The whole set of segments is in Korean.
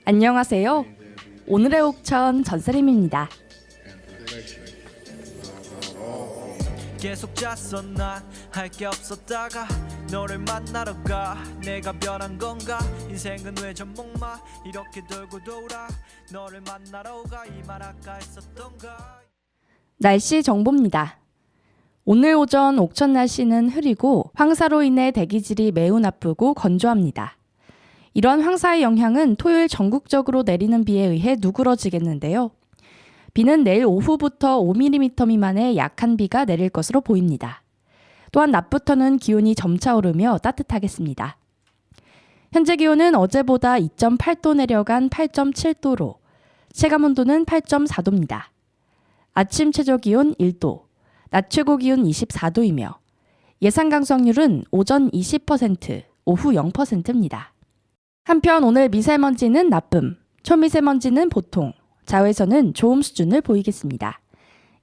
안녕하세요. 오늘의 옥천 전세림입니다. 계속 잤어 난 할 게 없었다가 너를 만나러 가 내가 변한 건가 인생은 왜 전목마 이렇게 돌고 돌아 너를 만나러 가 이 말 아까 했었던가. 날씨 정보입니다. 오늘 오전 옥천 날씨는 흐리고 황사로 인해 대기질이 매우 나쁘고 건조합니다. 이런 황사의 영향은 토요일 전국적으로 내리는 비에 의해 누그러지겠는데요. 비는 내일 오후부터 5mm 미만의 약한 비가 내릴 것으로 보입니다. 또한 낮부터는 기온이 점차 오르며 따뜻하겠습니다. 현재 기온은 어제보다 2.8도 내려간 8.7도로 체감온도는 8.4도입니다. 아침 최저 기온 1도, 낮 최고 기온 24도이며 예상 강수확률은 오전 20%, 오후 0%입니다. 한편 오늘 미세먼지는 나쁨, 초미세먼지는 보통, 자외선은 좋음 수준을 보이겠습니다.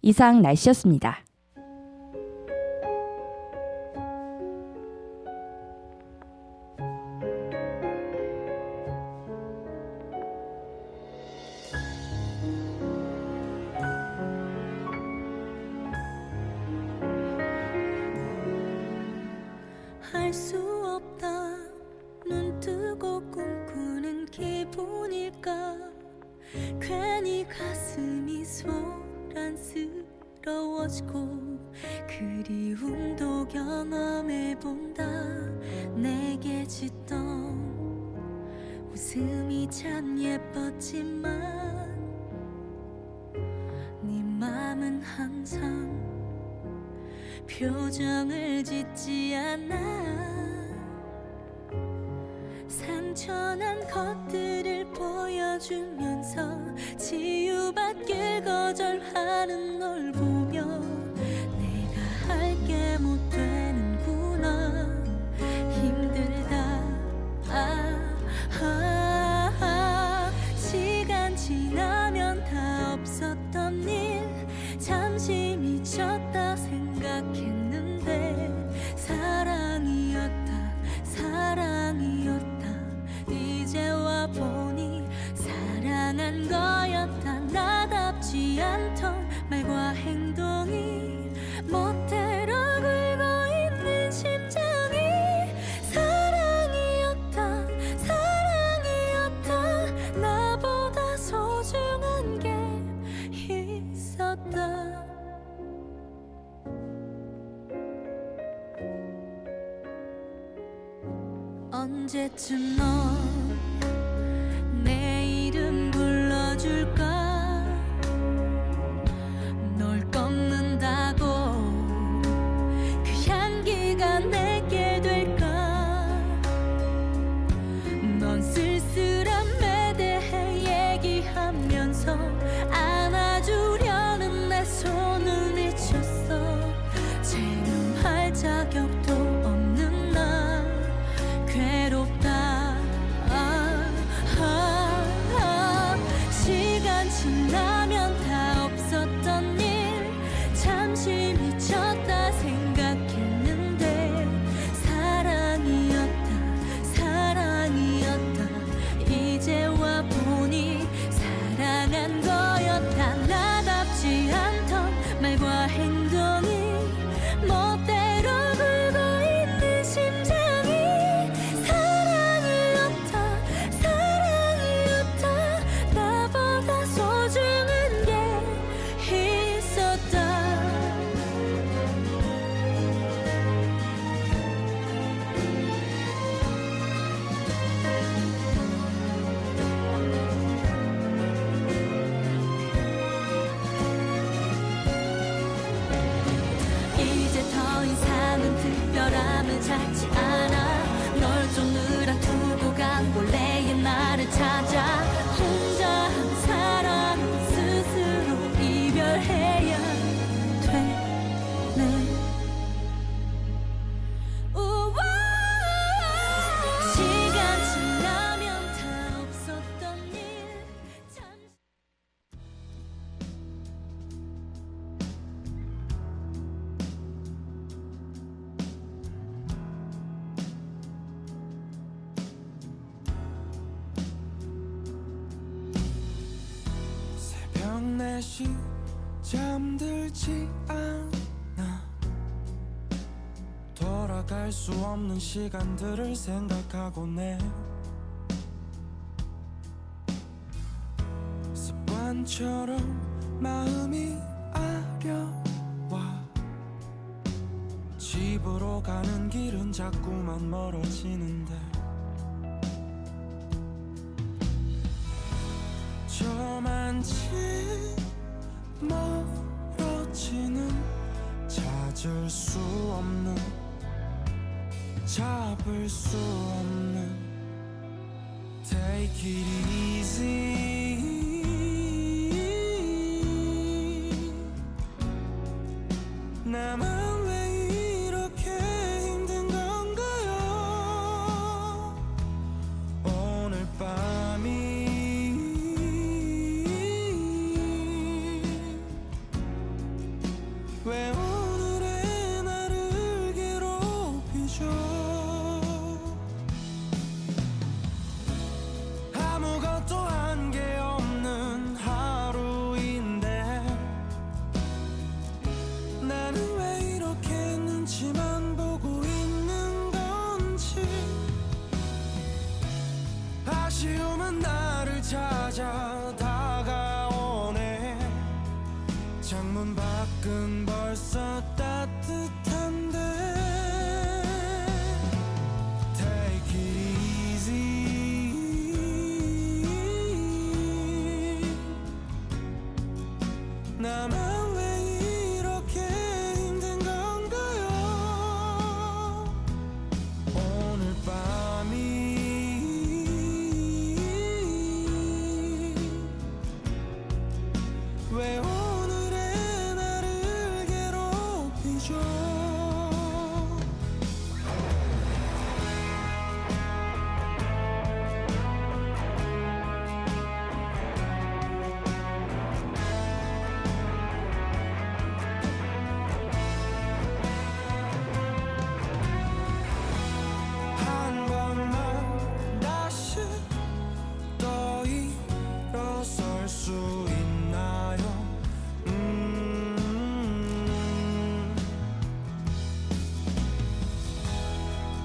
이상 날씨였습니다. 할 수 없다 눈 뜨고 꿈꾸는 기분일까 괜히 가슴이 소란스러워지고 그리움도 경험해본다 내게 짓던 웃음이 참 예뻤지만 네 맘은 항상 표정을 짓지 않아 상처난 것들을 보여주면서 치유받길 거절하는 널 보며 내가 할게 못 되는구나 힘들다 시간 지나면 다 없었던 일 잠시 미쳤다 생각했는데 사랑이었다 이제 와보니 사랑한 거였다 나답지 않던 말과 행동이 멋대로 굴고 있는 심장이 사랑이었다 나보다 소중한 게 있었다 언제쯤 넌 내 이름 불러줄까 널 꺾는다고 그 향기가 내게 될까 넌 쓸쓸함에 대해 얘기하면서 안아주려는 내 손을 미쳤어 체념할 자격도 없는 나 괴롭다 갈 수 없는 시간들을 생각하곤 해. 습관처럼 마음이 아려와 집으로 가는 길은 자꾸만 멀어지는데 저만치 멀어지는 찾을 수 없는 잡을 수 없는 Take it easy 나만 왜 이렇게 힘든 건가요 오늘 밤이 왜 오늘의 나를 괴롭히죠 아무것도 한 게 없는 하루인데 나는 왜 이렇게 눈치만 보고 있는 건지 아쉬움은 나를 찾아 다가오네 창문 밖은 벌써 따뜻한데 Take it easy 나만 왜 이렇게 힘든 건가요 오늘 밤이 왜 오늘의 나를 괴롭히죠 한 번만 다시 또 일어설 수 있나요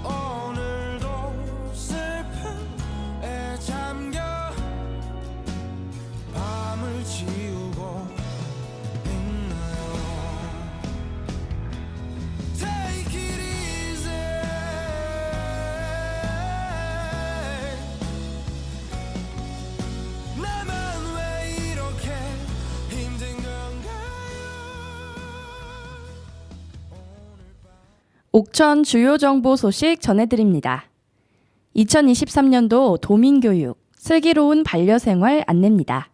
오늘도 슬픔에 잠겨 밤을 지우고 있나요 Take it easy 나만 왜 이렇게 힘든 건가요 오늘 밤 옥천 주요 정보 소식 전해드립니다. 2023년도 도민교육 슬기로운 반려생활 안내입니다.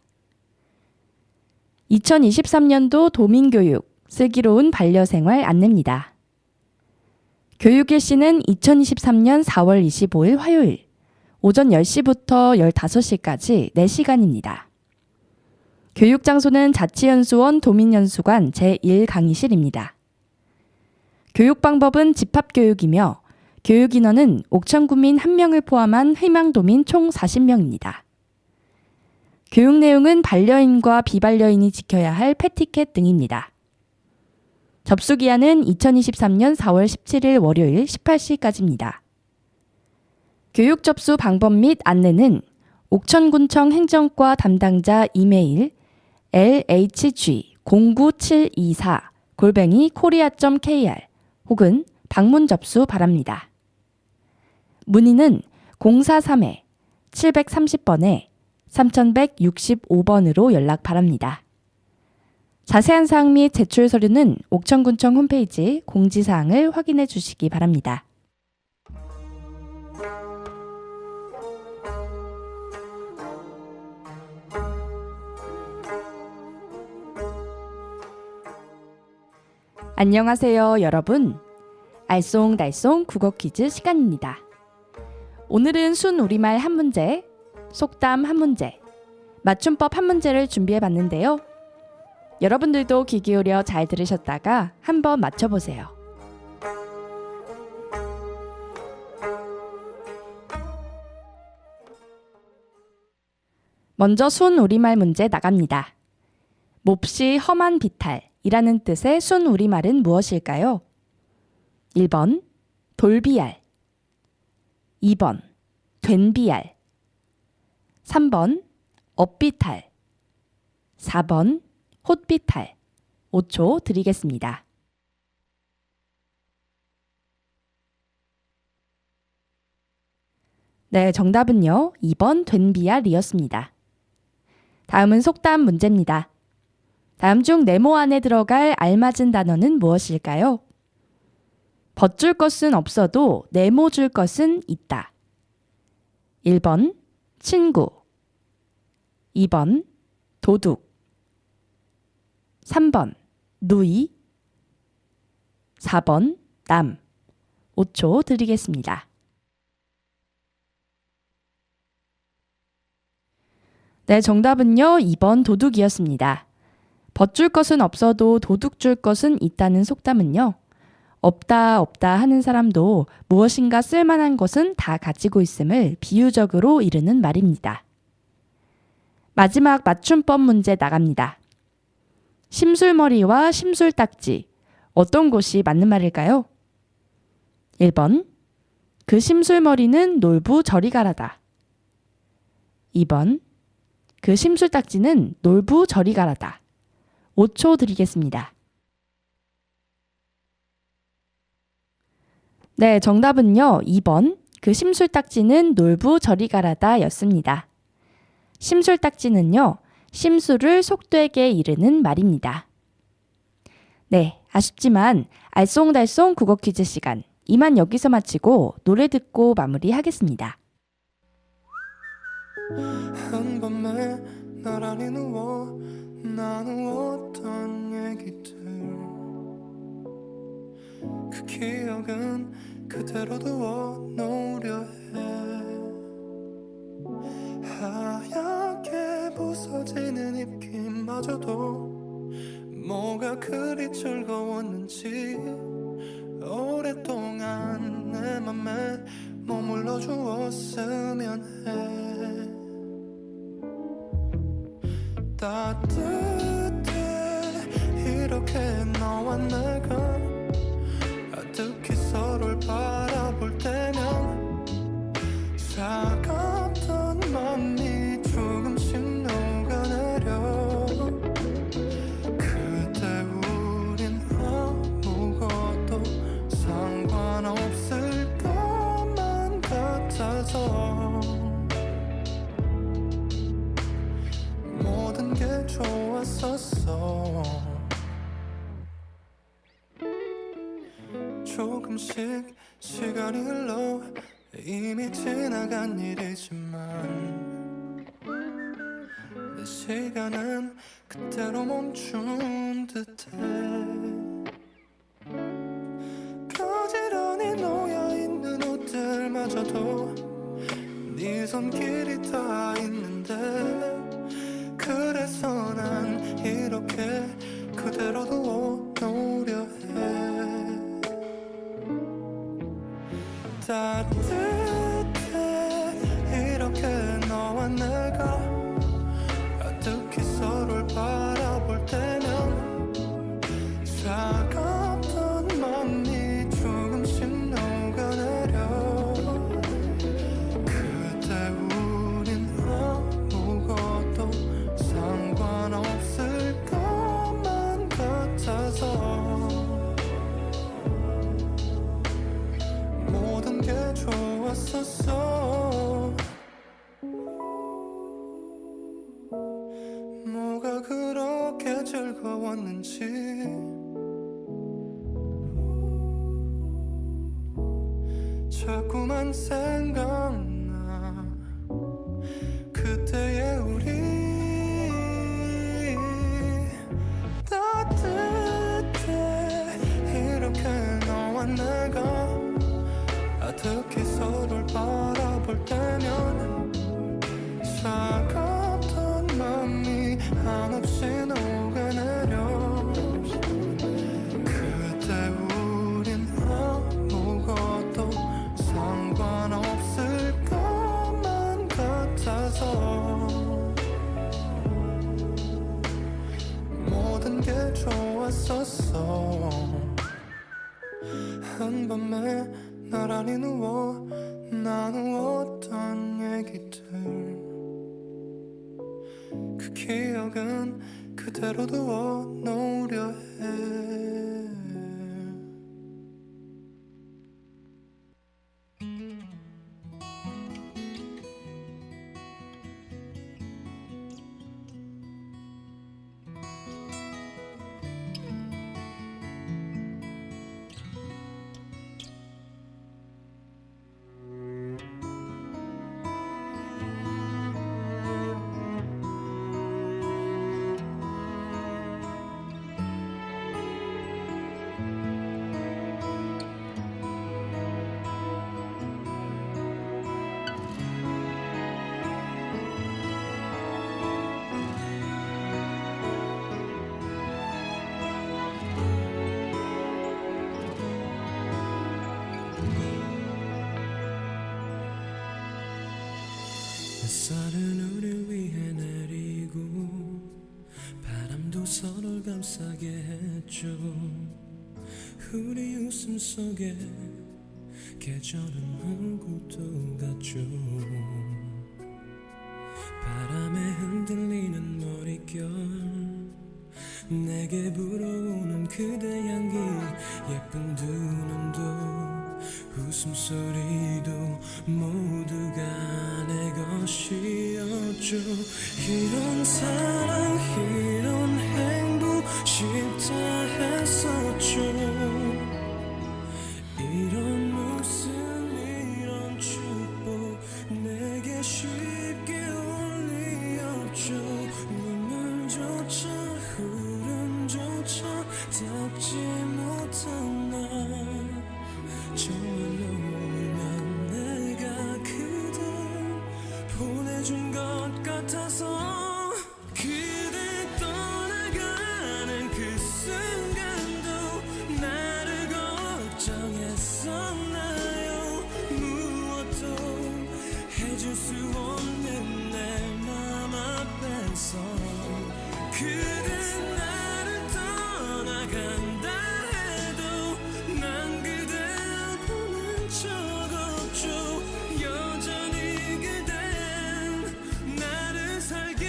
2023년도 도민교육 슬기로운 반려생활 안내입니다. 교육일시는 2023년 4월 25일 화요일 오전 10시부터 15시까지 4시간입니다. 교육장소는 자치연수원 도민연수관 제1강의실입니다. 교육 방법은 집합교육이며 교육인원은 옥천구민 1명을 포함한 희망도민 총 40명입니다. 교육 내용은 반려인과 비반려인이 지켜야 할 패티켓 등입니다. 접수기한은 2023년 4월 17일 월요일 18시까지입니다. 교육 접수 방법 및 안내는 옥천군청 행정과 담당자 이메일 lhg09724@korea.kr 혹은 방문 접수 바랍니다. 문의는 043-730번에 3165번으로 연락 바랍니다. 자세한 사항 및 제출 서류는 옥천군청 홈페이지 공지사항을 확인해 주시기 바랍니다. 안녕하세요, 여러분. 알쏭달쏭 국어 퀴즈 시간입니다. 오늘은 순 우리말 한 문제, 속담 한 문제, 맞춤법 한 문제를 준비해 봤는데요. 여러분들도 귀 기울여 잘 들으셨다가 한번 맞춰보세요. 먼저 순 우리말 문제 나갑니다. 몹시 험한 비탈이라는 뜻의 순 우리말은 무엇일까요? 1번 돌비알 2번 된비알 3번 업비탈 4번 홑비탈 5초 드리겠습니다. 네, 정답은요. 2번 된비알이었습니다. 다음은 속담 문제입니다. 다음 중 네모 안에 들어갈 알맞은 단어는 무엇일까요? 벗줄 것은 없어도 네모 줄 것은 있다. 1번 친구 2번 도둑 3번 누이 4번 남 5초 드리겠습니다. 네, 정답은요. 2번 도둑이었습니다. 벗줄 것은 없어도 도둑 줄 것은 있다는 속담은요. 없다 없다 하는 사람도 무엇인가 쓸만한 것은 다 가지고 있음을 비유적으로 이르는 말입니다. 마지막 맞춤법 문제 나갑니다. 심술머리와 심술딱지 어떤 곳이 맞는 말일까요? 1번 그 심술머리는 놀부 저리 가라다. 2번 그 심술딱지는 놀부 저리 가라다. 5초 드리겠습니다. 네, 정답은요. 2번 그 심술딱지는 놀부 저리 가라다 였습니다. 심술딱지는요. 심술을 속되게 이르는 말입니다. 네, 아쉽지만 알쏭달쏭 국어 퀴즈 시간 이만 여기서 마치고 노래 듣고 마무리하겠습니다. 한밤에 나란히 누워 나누었던 얘기들 그 기억은 그대로 두어 놓으려 해 하얗게 부서지는 입김마저도 뭐가 그리 즐거웠는지 오랫동안 내 맘에 머물러 주었으면 해 따뜻해 이렇게 너와 내가 아득히 서로를 바라볼 때면 차갑던 맘이 조금씩 녹아내려 그때 우린 아무것도 상관없을 것만 같아서 모든 게 좋았었어 조금씩 시간이 흘러 이미 지나간 일이지만 내 시간은 그대로 멈춘 듯해 가지런히 놓여있는 옷들마저도 네 손길이 다 있는데 그래서 난 이렇게 그대로 두어 놓으려 해 따뜻해 이렇게 너와 내가 아득히 서로를 바라볼 때면 차갑던 맘이 조금씩 녹아내려 그때 우린 아무것도 상관없을 것만 같아서 모든 게 좋았었어 뭐가 그렇게 즐거웠는지 자꾸만 생각나 그때의 우리 따뜻해 이렇게 너와 내가 아득히 서로를 바라볼 때면 차갑던 맘이 한없이 녹아내려 그때 우린 아무것도 상관없을 것만 같아서 모든 게 좋았었어 한밤에 나란히 누워 나누었던 얘기들 그 기억은 그대로 두어 놓으려 해 햇살은 우릴 위해 내리고 바람도 서로를 감싸게 했죠. 우리 웃음 속에 계절은 얼굴도 같죠. 바람에 흔들리는 머릿결 내게 불어오는 그대 향기 예쁜 두 눈도 웃음소리도 모두가 내 것이었죠. 이런 사랑 이런 행복 쉽다 했었죠. 이런 웃음 이런 축복 내게 쉽게 올 리 없죠. 눈물조차 흐름조차 닿지 못한 날 정말로 울면 내가 그댈 보내준 것 같아서 그대 떠나가는 그 순간도 나를 걱정했었나요. 무엇도 해줄 수 없는 내 맘 앞에서 그대 나를 떠나간다 해도 난 그댈 보낸 적 없죠. 여전히 그댄 나를 살게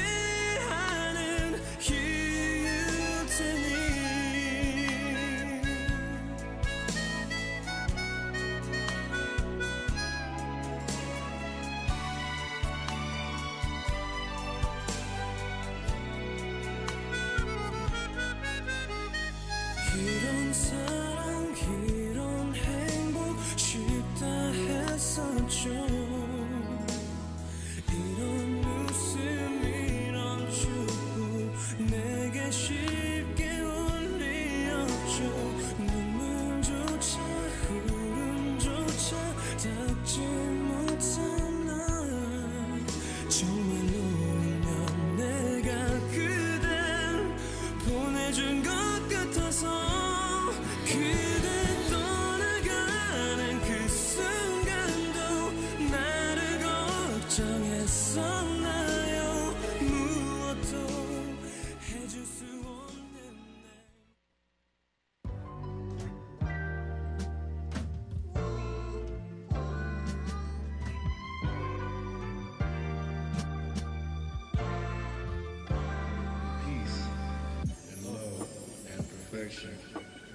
하는 이유 테니 이런 사랑 이런 행복 쉽다 했었죠. 이런 웃음 이런 축복 내게 쉽게 올 리 없죠. 눈물조차 흐름조차 닿지 못한 날 정말로 울면 내가 그댈 보내준 것 같아서 그대 떠나가는 그 순간도 나를 걱정했었나요. 무엇도 해줄 수 없는 Peace and love and perfection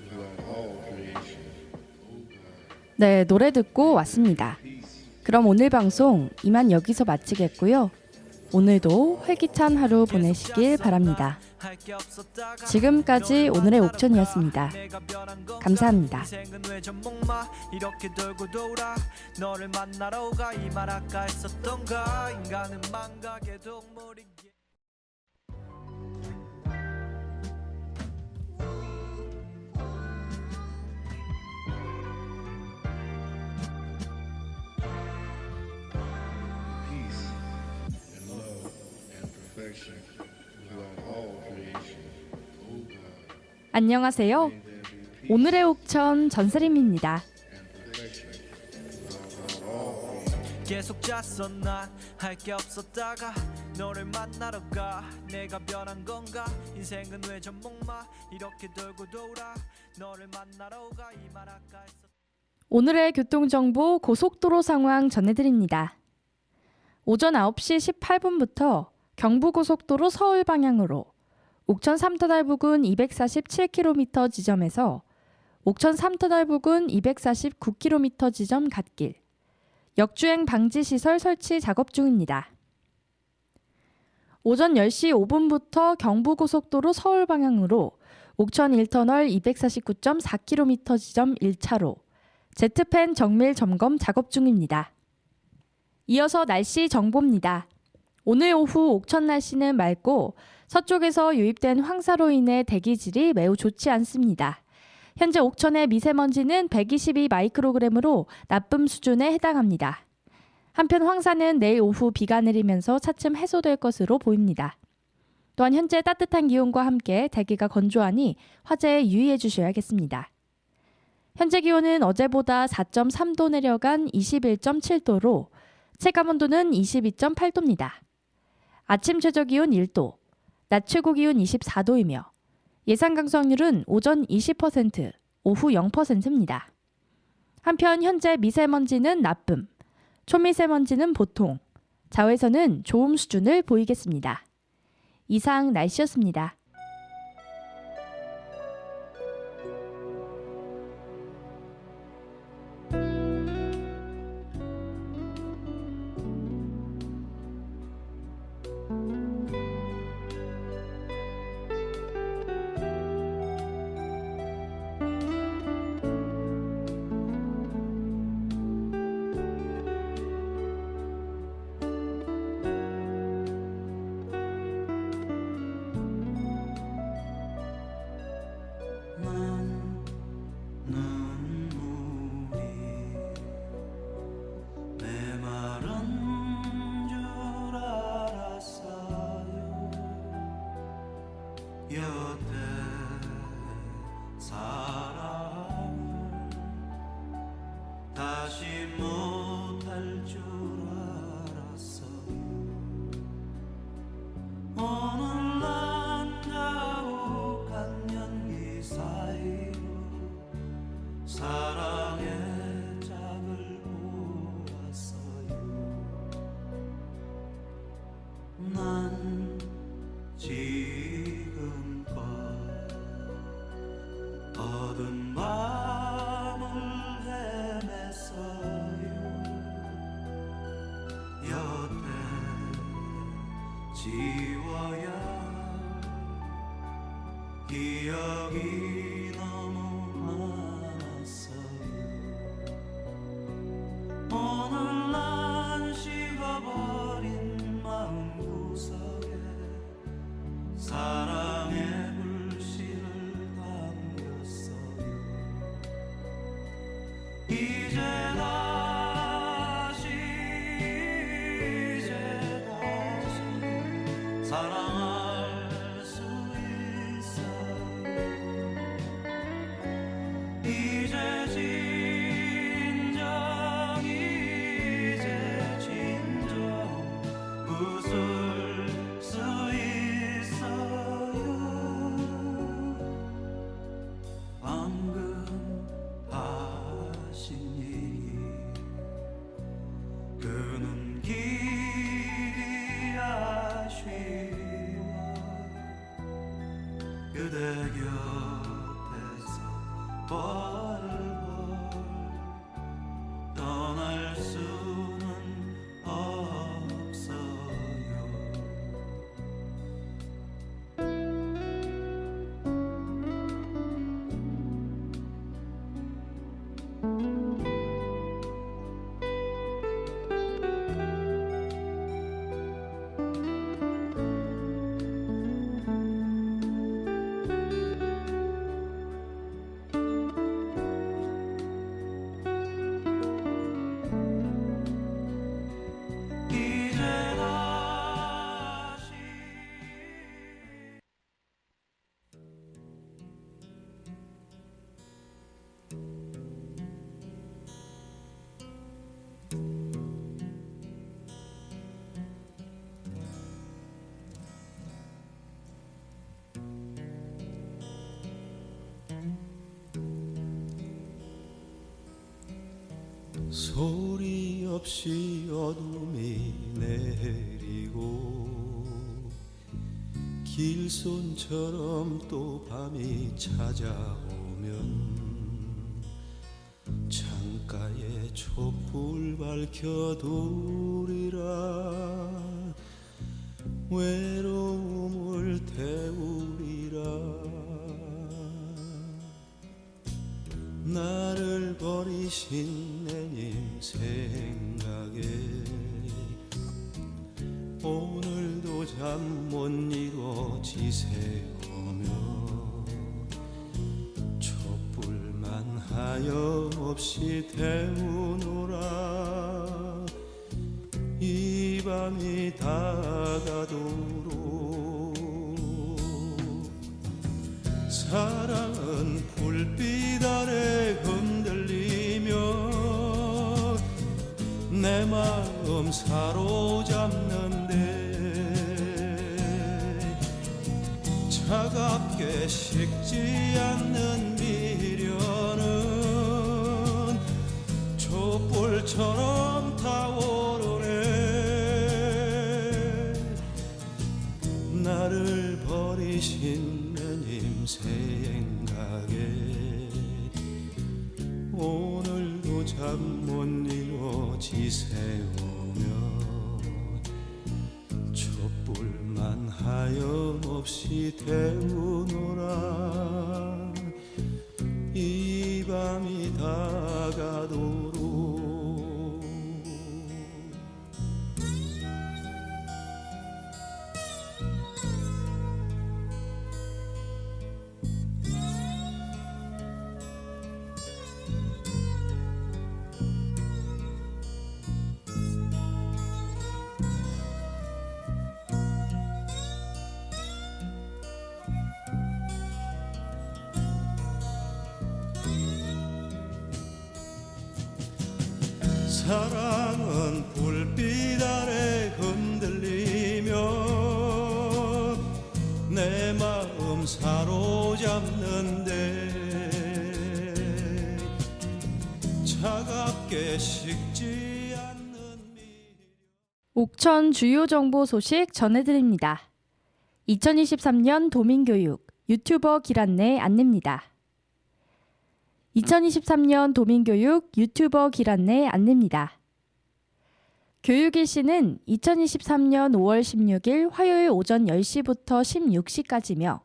throughout all creation. 네, 노래 듣고 왔습니다. 그럼 오늘 방송 이만 여기서 마치겠고요. 오늘도 활기찬 하루 보내시길 바랍니다. 지금까지 오늘의 옥천이었습니다. 감사합니다. 인생은 왜 전목마 이렇게 돌고 돌아 너를 만나러 가 이 말 아까 했었던가 인간은 망각의 동물이기에 Peace and love and perfection throughout all creation. Oh God, 안녕하세요. 오늘의 옥천 전세림입니다. 계속 잤어 난 할 게 없었다가 너를 만나러 가 내가 변한 건가 인생은 왜 전목마 이렇게 돌고 돌아 너를 만나러 가 이 말 아까 했었 오늘의 교통정보 고속도로 상황 전해드립니다. 오전 9시 18분부터 경부고속도로 서울 방향으로 옥천 3터널 부근 247km 지점에서 옥천 3터널 부근 249km 지점 갓길 역주행 방지 시설 설치 작업 중입니다. 오전 10시 5분부터 경부고속도로 서울 방향으로 옥천 1터널 249.4km 지점 1차로 제트팬 정밀 점검 작업 중입니다. 이어서 날씨 정보입니다. 오늘 오후 옥천 날씨는 맑고 서쪽에서 유입된 황사로 인해 대기질이 매우 좋지 않습니다. 현재 옥천의 미세먼지는 122 마이크로그램으로 나쁨 수준에 해당합니다. 한편 황사는 내일 오후 비가 내리면서 차츰 해소될 것으로 보입니다. 또한 현재 따뜻한 기온과 함께 대기가 건조하니 화재에 유의해 주셔야겠습니다. 현재 기온은 어제보다 4.3도 내려간 21.7도로 체감온도는 22.8도입니다. 아침 최저기온 1도, 낮 최고기온 24도이며 예상 강수확률은 오전 20%, 오후 0%입니다. 한편 현재 미세먼지는 나쁨, 초미세먼지는 보통, 자외선은 좋음 수준을 보이겠습니다. 이상 날씨였습니다. 난 눈물이 메마른 줄 알았어요. 여태 사랑을 다시 못할 줄 알았어요. 오늘 난 자욱한 연기 사이로 사랑의 짝을 보았어요. 난 지금껏 어두운 밤을 헤맸어요. 여태 지워야 할 기억이 너무 많았어요. 오늘 난 식어버린 마음구석에 사랑의 불씨를 담겼어요. 이제 다시 사랑할 수 있어. 소리 없이 어둠이 내리고 길손처럼 또 밤이 찾아오면 창가에 촛불 밝혀두리라 외로움을 태우리라 나를 버리신 내님 생각에 오늘도 잠 못 이뤄 지새우며 촛불만 하염없이 태우노라 이 밤이 다가도록 사랑은 불빛 아래 흔들리며 내 마음 사로잡는데 차갑게 식지 않는 미련은 촛불처럼 타오르네 나를 버리신 내님 생각에 오늘도 잠 못 이뤄 지새우며 촛불만 하염없이 태우노라 이 밤이 다가도록 사랑은 불빛 아래 흔들리며 내 마음 사로잡는데 차갑게 식지 않는 옥천 주요 정보 소식 전해드립니다. 2023년 도민교육 유튜버 길안내 안내입니다. 2023년 도민교육 유튜버 길안내 안내입니다. 교육일시는 2023년 5월 16일 화요일 오전 10시부터 16시까지며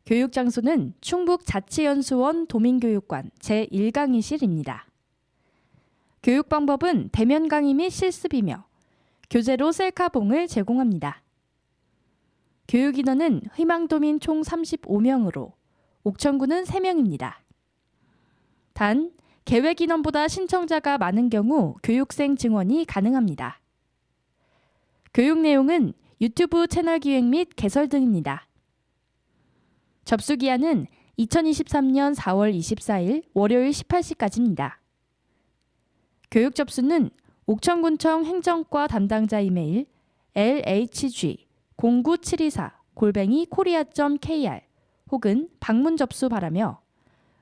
교육장소는 충북자치연수원 도민교육관 제1강의실입니다. 교육방법은 대면 강의 및 실습이며 교재로 셀카봉을 제공합니다. 교육인원은 희망도민 총 35명으로 옥천구는 3명입니다. 단, 계획 인원보다 신청자가 많은 경우 교육생 증원이 가능합니다. 교육 내용은 유튜브 채널 기획 및 개설 등입니다. 접수 기한은 2023년 4월 24일 월요일 18시까지입니다. 교육 접수는 옥천군청 행정과 담당자 이메일 lhg09724@korea.kr 혹은 방문 접수 바라며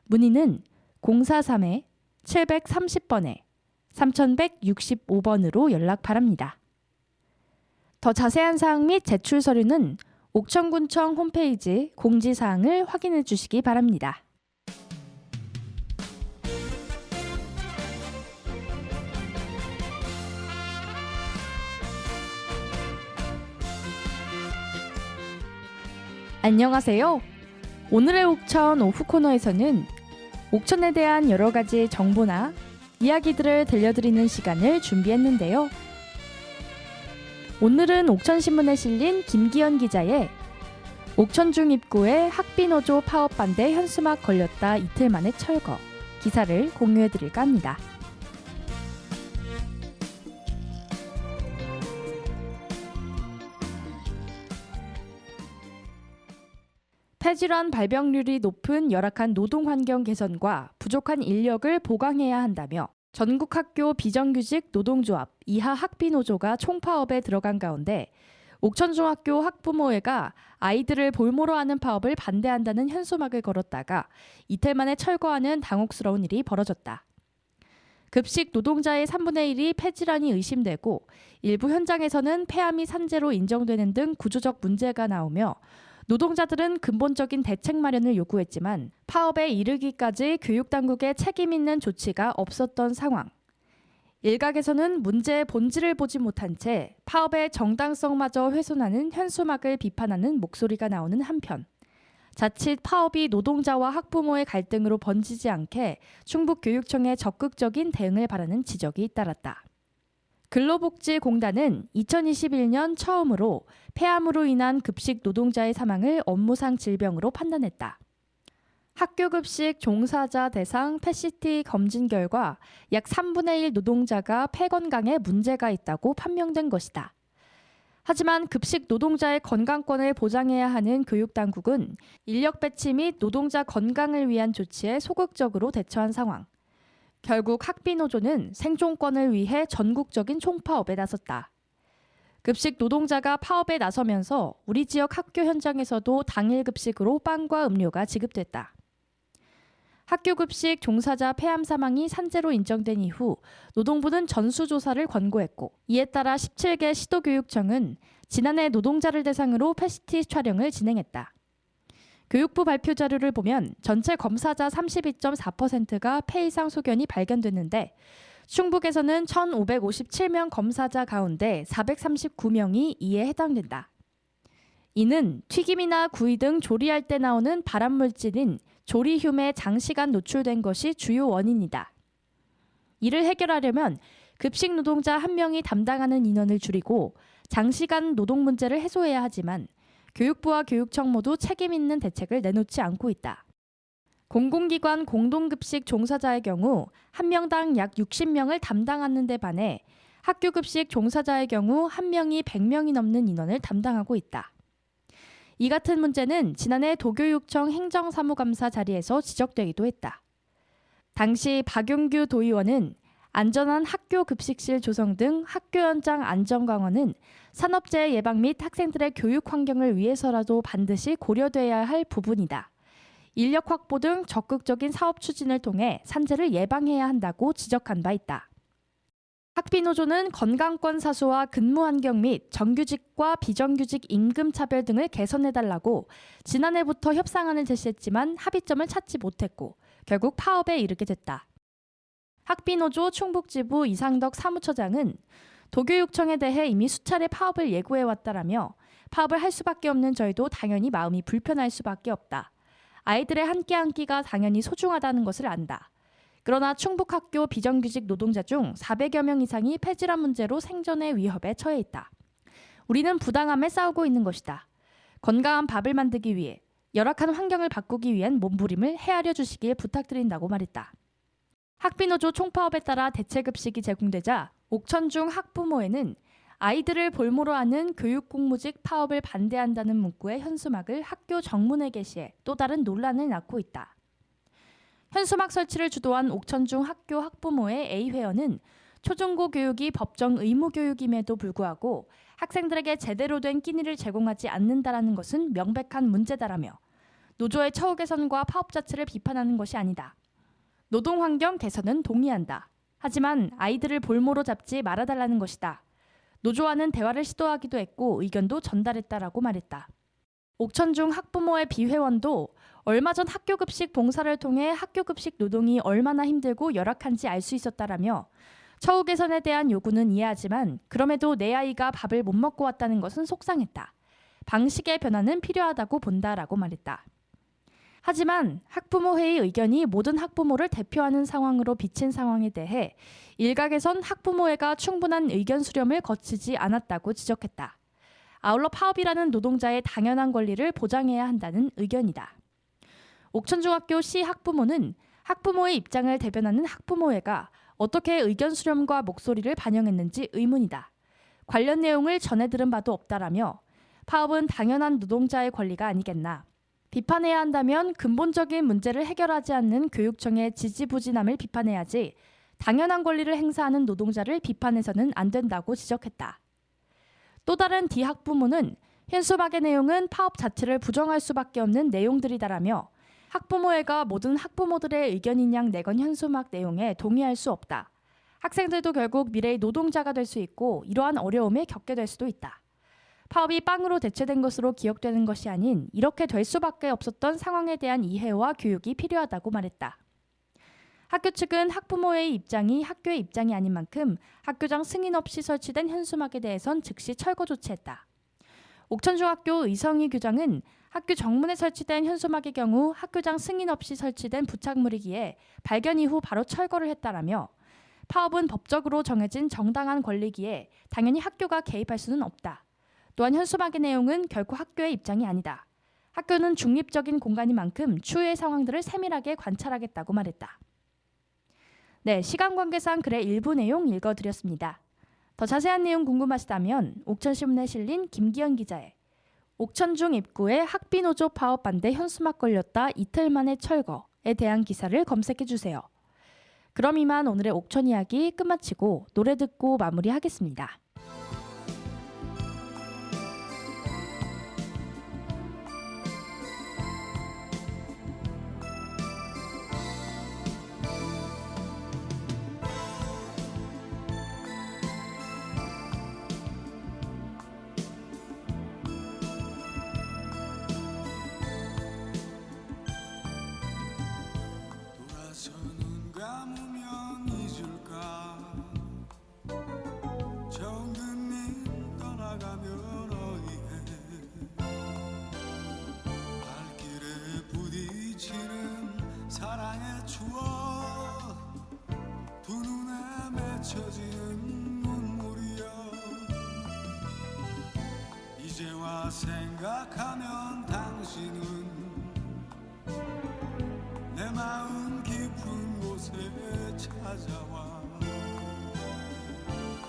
문의는 043-730번에 3165번으로 연락 바랍니다. 더 자세한 사항 및 제출 서류는 옥천군청 홈페이지 공지사항을 확인해 주시기 바랍니다. 안녕하세요. 오늘의 옥천 오후 코너에서는 옥천에 대한 여러 가지 정보나 이야기들을 들려드리는 시간을 준비했는데요. 오늘은 옥천신문에 실린 김기현 기자의 옥천중 입구에 학비노조 파업 반대 현수막 걸렸다 이틀 만에 철거 기사를 공유해드릴까 합니다. 폐질환 발병률이 높은 열악한 노동환경 개선과 부족한 인력을 보강해야 한다며 전국학교 비정규직 노동조합 이하 학비노조가 총파업에 들어간 가운데 옥천중학교 학부모회가 아이들을 볼모로 하는 파업을 반대한다는 현수막을 걸었다가 이틀 만에 철거하는 당혹스러운 일이 벌어졌다. 급식 노동자의 3분의 1이 폐질환이 의심되고 일부 현장에서는 폐암이 산재로 인정되는 등 구조적 문제가 나오며 노동자들은 근본적인 대책 마련을 요구했지만 파업에 이르기까지 교육당국의 책임 있는 조치가 없었던 상황. 일각에서는 문제의 본질을 보지 못한 채 파업의 정당성마저 훼손하는 현수막을 비판하는 목소리가 나오는 한편 자칫 파업이 노동자와 학부모의 갈등으로 번지지 않게 충북교육청의 적극적인 대응을 바라는 지적이 잇따랐다. 근로복지공단은 2021년 처음으로 폐암으로 인한 급식 노동자의 사망을 업무상 질병으로 판단했다. 학교급식 종사자 대상 PET 검진 결과 약 3분의 1 노동자가 폐 건강에 문제가 있다고 판명된 것이다. 하지만 급식 노동자의 건강권을 보장해야 하는 교육당국은 인력 배치 및 노동자 건강을 위한 조치에 소극적으로 대처한 상황. 결국 학비노조는 생존권을 위해 전국적인 총파업에 나섰다. 급식 노동자가 파업에 나서면서 우리 지역 학교 현장에서도 당일 급식으로 빵과 음료가 지급됐다. 학교급식 종사자 폐암 사망이 산재로 인정된 이후 노동부는 전수조사를 권고했고 이에 따라 17개 시도교육청은 지난해 노동자를 대상으로 PET 촬영을 진행했다. 교육부 발표 자료를 보면 전체 검사자 32.4%가 폐 이상 소견이 발견됐는데 충북에서는 1,557명 검사자 가운데 439명이 이에 해당된다. 이는 튀김이나 구이 등 조리할 때 나오는 발암물질인 조리듐에 장시간 노출된 것이 주요 원인이다. 이를 해결하려면 급식 노동자 1명이 담당하는 인원을 줄이고 장시간 노동 문제를 해소해야 하지만 교육부와 교육청 모두 책임 있는 대책을 내놓지 않고 있다. 공공기관 공동급식 종사자의 경우 1명당 약 60명을 담당하는 데 반해 학교급식 종사자의 경우 1명이 100명이 넘는 인원을 담당하고 있다. 이 같은 문제는 지난해 도교육청 행정사무감사 자리에서 지적되기도 했다. 당시 박용규 도의원은 안전한 학교 급식실 조성 등 학교 현장 안전 강화는 산업재해 예방 및 학생들의 교육 환경을 위해서라도 반드시 고려돼야 할 부분이다. 인력 확보 등 적극적인 사업 추진을 통해 산재를 예방해야 한다고 지적한 바 있다. 학비노조는 건강권 사수와 근무 환경 및 정규직과 비정규직 임금 차별 등을 개선해달라고 지난해부터 협상안을 제시했지만 합의점을 찾지 못했고 결국 파업에 이르게 됐다. 학비노조 충북지부 이상덕 사무처장은 도교육청에 대해 이미 수차례 파업을 예고해왔다라며 파업을 할 수밖에 없는 저희도 당연히 마음이 불편할 수밖에 없다. 아이들의 한 끼 한 끼가 당연히 소중하다는 것을 안다. 그러나 충북학교 비정규직 노동자 중 400여 명 이상이 폐질환 문제로 생존의 위협에 처해 있다. 우리는 부당함에 싸우고 있는 것이다. 건강한 밥을 만들기 위해 열악한 환경을 바꾸기 위한 몸부림을 헤아려 주시길 부탁드린다고 말했다. 학비노조 총파업에 따라 대체급식이 제공되자 옥천중 학부모회는 아이들을 볼모로 하는 교육공무직 파업을 반대한다는 문구의 현수막을 학교 정문에 게시해 또 다른 논란을 낳고 있다. 현수막 설치를 주도한 옥천중 학교 학부모회 A회원은 초중고 교육이 법정 의무 교육임에도 불구하고 학생들에게 제대로 된 끼니를 제공하지 않는다라는 것은 명백한 문제다라며 노조의 처우 개선과 파업 자체를 비판하는 것이 아니다. 노동 환경 개선은 동의한다. 하지만 아이들을 볼모로 잡지 말아달라는 것이다. 노조와는 대화를 시도하기도 했고 의견도 전달했다라고 말했다. 옥천중 학부모회 비회원도 얼마 전 학교급식 봉사를 통해 학교급식 노동이 얼마나 힘들고 열악한지 알 수 있었다라며 처우 개선에 대한 요구는 이해하지만 그럼에도 내 아이가 밥을 못 먹고 왔다는 것은 속상했다. 방식의 변화는 필요하다고 본다라고 말했다. 하지만 학부모회의 의견이 모든 학부모를 대표하는 상황으로 비친 상황에 대해 일각에선 학부모회가 충분한 의견 수렴을 거치지 않았다고 지적했다. 아울러 파업이라는 노동자의 당연한 권리를 보장해야 한다는 의견이다. 옥천중학교 시 학부모는 학부모의 입장을 대변하는 학부모회가 어떻게 의견 수렴과 목소리를 반영했는지 의문이다. 관련 내용을 전해 들은 바도 없다라며 파업은 당연한 노동자의 권리가 아니겠나. 비판해야 한다면 근본적인 문제를 해결하지 않는 교육청의 지지부진함을 비판해야지 당연한 권리를 행사하는 노동자를 비판해서는 안 된다고 지적했다. 또 다른 D 학부모는 현수막의 내용은 파업 자체를 부정할 수밖에 없는 내용들이다라며 학부모회가 모든 학부모들의 의견인 양 내건 현수막 내용에 동의할 수 없다. 학생들도 결국 미래의 노동자가 될 수 있고 이러한 어려움을 겪게 될 수도 있다. 파업이 빵으로 대체된 것으로 기억되는 것이 아닌 이렇게 될 수밖에 없었던 상황에 대한 이해와 교육이 필요하다고 말했다. 학교 측은 학부모의 입장이 학교의 입장이 아닌 만큼 학교장 승인 없이 설치된 현수막에 대해선 즉시 철거 조치했다. 옥천중학교 의성희 교장은 학교 정문에 설치된 현수막의 경우 학교장 승인 없이 설치된 부착물이기에 발견 이후 바로 철거를 했다라며 파업은 법적으로 정해진 정당한 권리기에 당연히 학교가 개입할 수는 없다. 또한 현수막의 내용은 결코 학교의 입장이 아니다. 학교는 중립적인 공간인 만큼 추후의 상황들을 세밀하게 관찰하겠다고 말했다. 네, 시간 관계상 글의 일부 내용 읽어드렸습니다. 더 자세한 내용 궁금하시다면 옥천신문에 실린 김기현 기자의 옥천중 입구에 학비노조 파업 반대 현수막 걸렸다 이틀 만에 철거에 대한 기사를 검색해주세요. 그럼 이만 오늘의 옥천 이야기 끝마치고 노래 듣고 마무리하겠습니다. 돌아서 눈 감으면 잊을까 정든님 떠나가면 어이해 발길에 부딪히는 사랑의 추억 두 눈에 맺혀지는 눈물이여 이제와 생각하면 당신은 내 마음 깊은 곳에 찾아와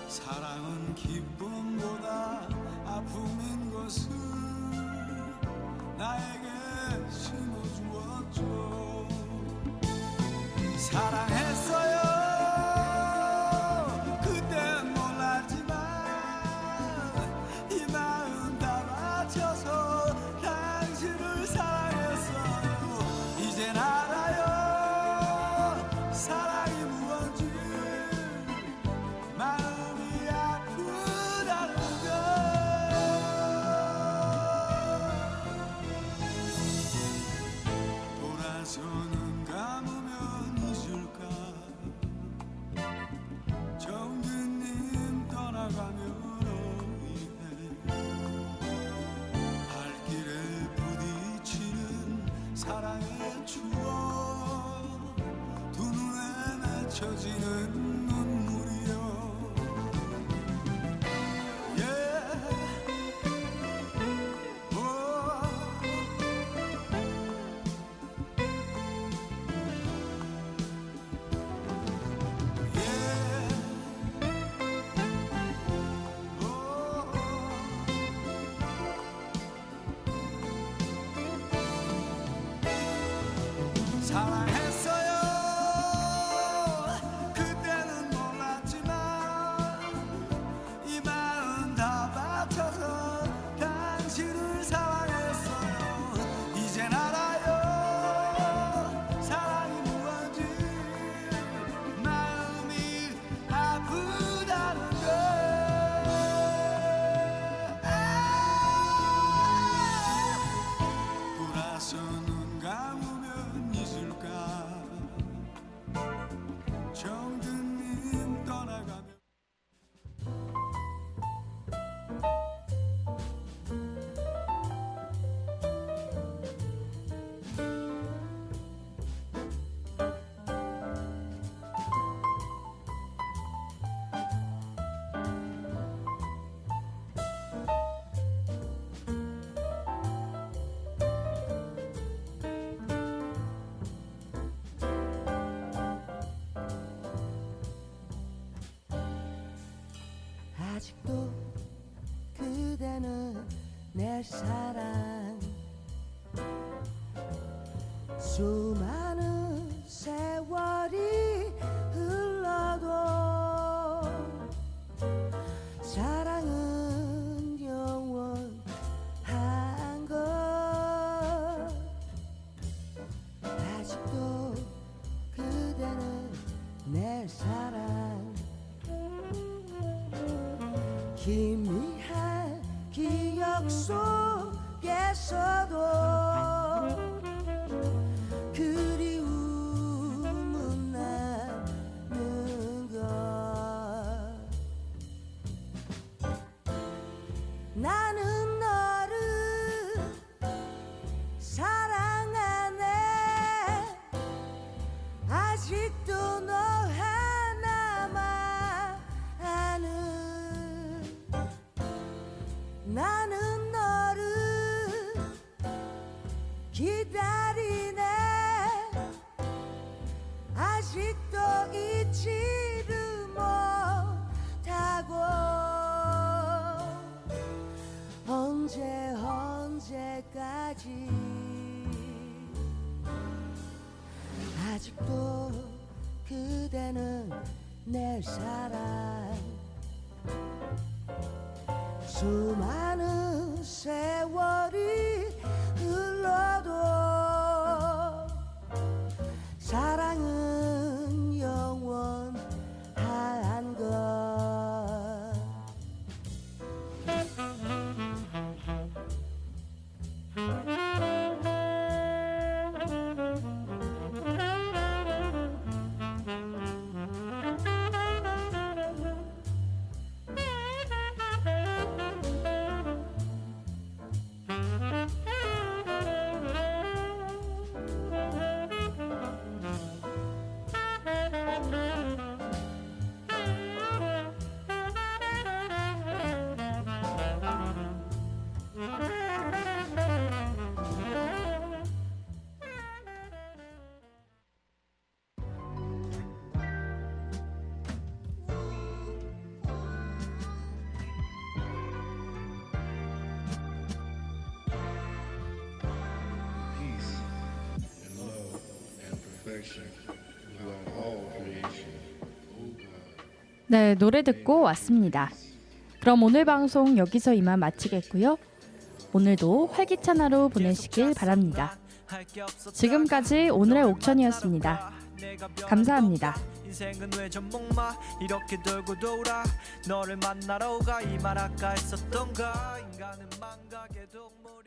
사랑은 기쁨보다 아픔인 것을 나에게 심어주었죠 사랑했어요 그땐 몰랐지만 이 마음 다 바쳐서 당신을 사랑했어요 이젠 알아요 사랑이 무언지 마음이 아프다는 걸 돌아서 눈 감으면 잊을까 정든님 떠나가면 어이해 발길에 부딪히는 사랑의 추억 두 눈에 맺혀지는 눈물이여 사랑했어요 그때는 몰랐지만 이 마음 다 바쳐서 당신을 사랑했어요 이젠 알아요 사랑이 무언지 마음이 아프다는 걸 돌아서 눈 감으면 잊을까 정든님 떠나가면 아직도 그대는 내 사랑 수많은 세월이 흘러도 사랑은 영원한 것 아직도 그대는 내 사랑 희미한 기억 속에서도 그리움은 남는 것. 나는 너를 사랑하네. 아직도 너 하나만 아는. 나는 너를 기다리네. 아직도 잊지를 못하고. 언제까지 아직도 그대는 내 사랑. 수많은 세월이 흘러도 사랑은 영원한 것. Peace and love and perfection throughout all creation. Oh God. 네, 노래 듣고 왔습니다. 그럼 오늘 방송 여기서 이만 마치겠고요. 오늘도 활기찬 하루 보내시길 바랍니다. 지금까지 오늘의 옥천이었습니다. 감사합니다. 인생은 왜 전목마 이렇게 돌고 돌아 너를 만나러 가 이 말 아까 했었던가 인간은 망각의 동물이